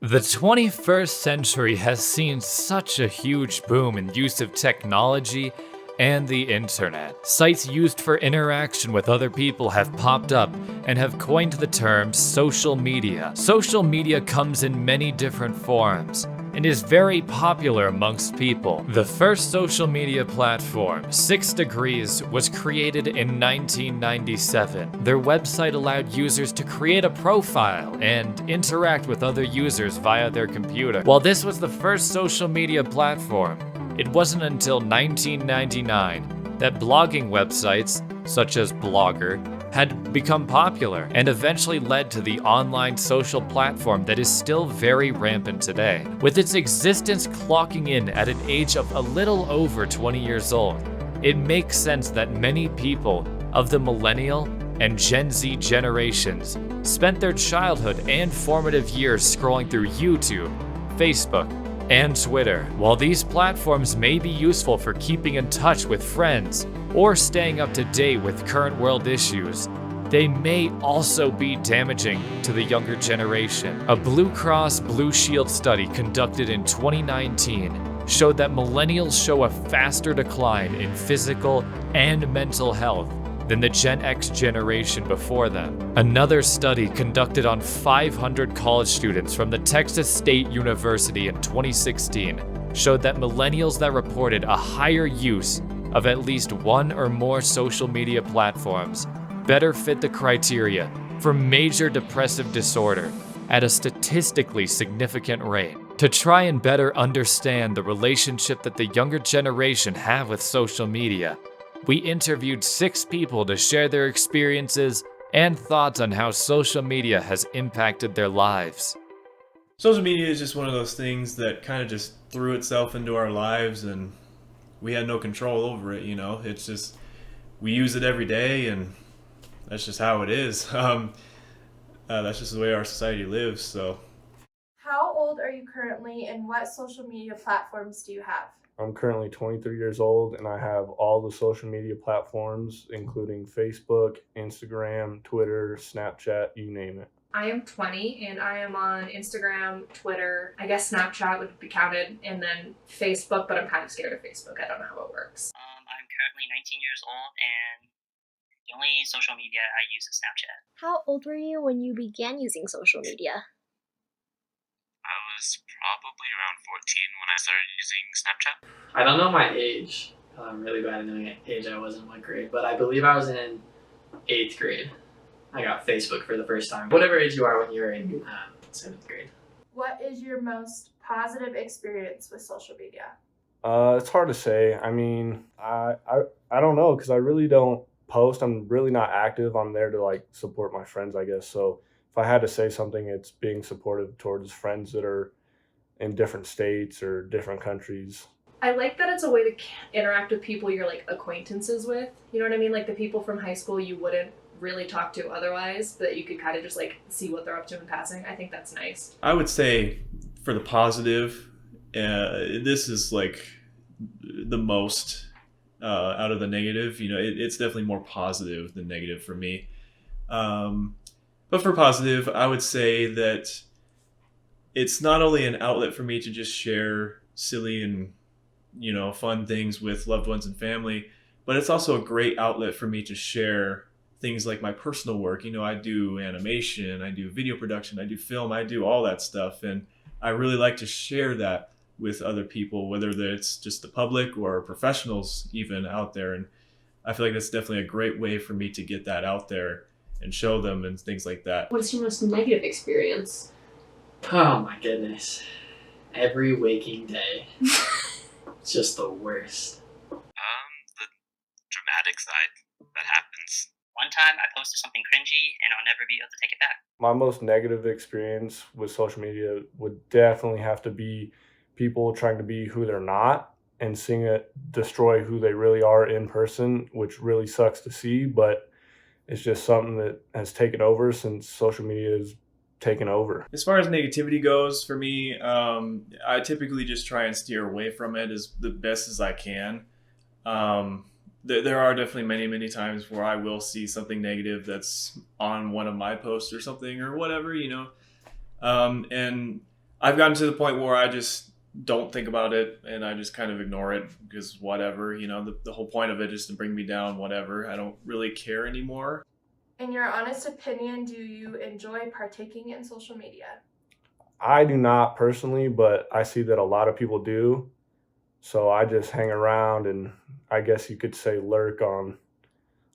The 21st century has seen such a huge boom in use of technology and the internet. Sites used for interaction with other people have popped up and have coined the term social media. Social media comes in many different forms and is very popular amongst people. The first social media platform, 6 Degrees, was created in 1997. Their website allowed users to create a profile and interact with other users via their computer. While this was the first social media platform, it wasn't until 1999 that blogging websites, such as Blogger, had become popular and eventually led to the online social platform that is still very rampant today. With its existence clocking in at an age of a little over 20 years old, it makes sense that many people of the millennial and Gen Z generations spent their childhood and formative years scrolling through YouTube, Facebook, and Twitter. While these platforms may be useful for keeping in touch with friends or staying up to date with current world issues, they may also be damaging to the younger generation. A Blue Cross Blue Shield study conducted in 2019 showed that millennials show a faster decline in physical and mental health than the Gen X generation before them. Another study conducted on 500 college students from the Texas State University in 2016 showed that millennials that reported a higher use of at least one or more social media platforms better fit the criteria for major depressive disorder at a statistically significant rate. To try and better understand the relationship that the younger generation have with social media, we interviewed 6 people to share their experiences and thoughts on how social media has impacted their lives. Social media is just one of those things that kind of just threw itself into our lives and we had no control over it, you know. It's just, we use it every day and that's just how it is. That's just the way our society lives, so. How old are you currently and what social media platforms do you have? I'm currently 23 years old and I have all the social media platforms, including Facebook, Instagram, Twitter, Snapchat, you name it. I am 20 and I am on Instagram, Twitter, I guess Snapchat would be counted, and then Facebook, but I'm kind of scared of Facebook. I don't know how it works. I'm currently 19 years old and the only social media I use is Snapchat. How old were you when you began using social media? I was probably around 14 when I started using Snapchat. I don't know my age. I'm really bad at knowing age. I was in what grade, but I believe I was in 8th grade. I got Facebook for the first time. Whatever age you are when you're in 7th grade. What is your most positive experience with social media? It's hard to say. I mean, I don't know because I really don't post. I'm really not active. I'm there to like support my friends, I guess. So if I had to say something, it's being supportive towards friends that are in different states or different countries. I like that it's a way to interact with people you're like acquaintances with. You know what I mean? Like the people from high school you wouldn't really talk to otherwise, but you could kind of just like see what they're up to in passing. I think that's nice. I would say for the positive, this is like the most out of the negative. You know, it's definitely more positive than negative for me. But for positive, I would say that it's not only an outlet for me to just share silly and, you know, fun things with loved ones and family, but it's also a great outlet for me to share things like my personal work. You know, I do animation, I do video production, I do film, I do all that stuff. And I really like to share that with other people, whether it's just the public or professionals even out there. And I feel like that's definitely a great way for me to get that out there and show them and things like that. What's your most negative experience? Oh my goodness. Every waking day. It's just the worst. The dramatic side that happens. One time I posted something cringy and I'll never be able to take it back. My most negative experience with social media would definitely have to be people trying to be who they're not and seeing it destroy who they really are in person, which really sucks to see, but it's just something that has taken over since social media has taken over. As far as negativity goes, for me, I typically just try and steer away from it as the best as I can. There are definitely many times where I will see something negative that's on one of my posts or something or whatever, you know. And I've gotten to the point where I just don't think about it and I just kind of ignore it because whatever, the whole point of it is to bring me down, whatever. I don't really care anymore. In your honest opinion, do you enjoy partaking in social media? I do not personally, but I see that a lot of people do. So I just hang around and I guess you could say lurk on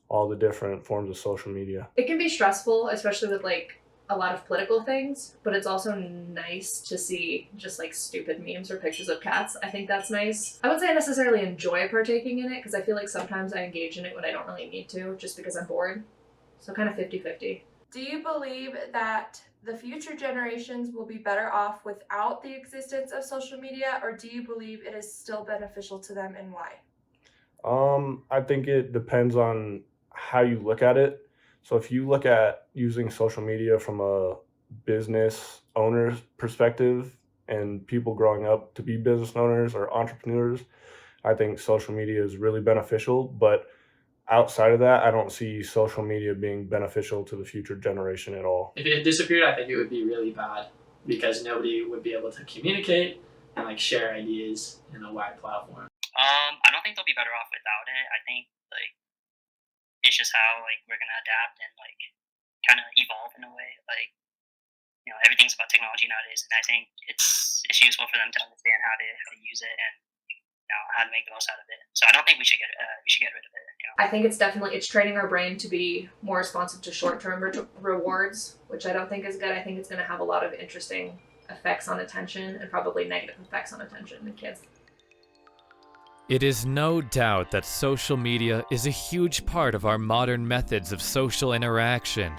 all the different forms of social media. It can be stressful, especially with like a lot of political things, but it's also nice to see just like stupid memes or pictures of cats. I think that's nice. I wouldn't say I necessarily enjoy partaking in it because I feel like sometimes I engage in it when I don't really need to, just because I'm bored. So kind of 50-50. Do you believe that the future generations will be better off without the existence of social media, or do you believe it is still beneficial to them, and why? I think it depends on how you look at it. So if you look at using social media from a business owner's perspective and people growing up to be business owners or entrepreneurs, I think social media is really beneficial. But outside of that, I don't see social media being beneficial to the future generation at all. If it had disappeared, I think it would be really bad because nobody would be able to communicate and like share ideas in a wide platform. I don't think they'll be better off without it. I think like it's just how like we're gonna adapt and like kind of evolve in a way. Like everything's about technology nowadays, and I think it's useful for them to understand how to use it and how to make the most out of it. So I don't think we should get rid of it. I think it's training our brain to be more responsive to short-term rewards, which I don't think is good. I think it's going to have a lot of interesting effects on attention and probably negative effects on attention in kids. It is no doubt that social media is a huge part of our modern methods of social interaction.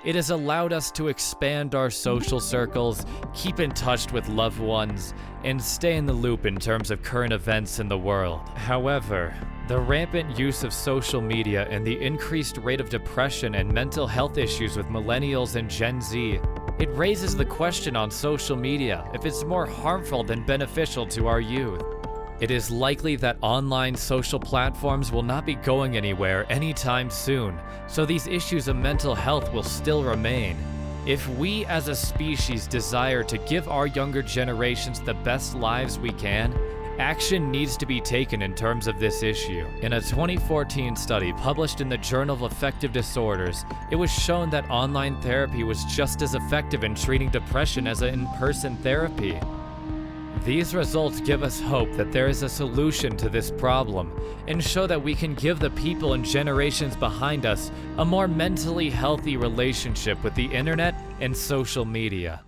It has allowed us to expand our social circles, keep in touch with loved ones, and stay in the loop in terms of current events in the world. However, the rampant use of social media and the increased rate of depression and mental health issues with millennials and Gen Z, it raises the question on social media if it's more harmful than beneficial to our youth. It is likely that online social platforms will not be going anywhere anytime soon, so these issues of mental health will still remain. If we as a species desire to give our younger generations the best lives we can, action needs to be taken in terms of this issue. In a 2014 study published in the Journal of Affective Disorders, it was shown that online therapy was just as effective in treating depression as in-person therapy. These results give us hope that there is a solution to this problem and show that we can give the people and generations behind us a more mentally healthy relationship with the internet and social media.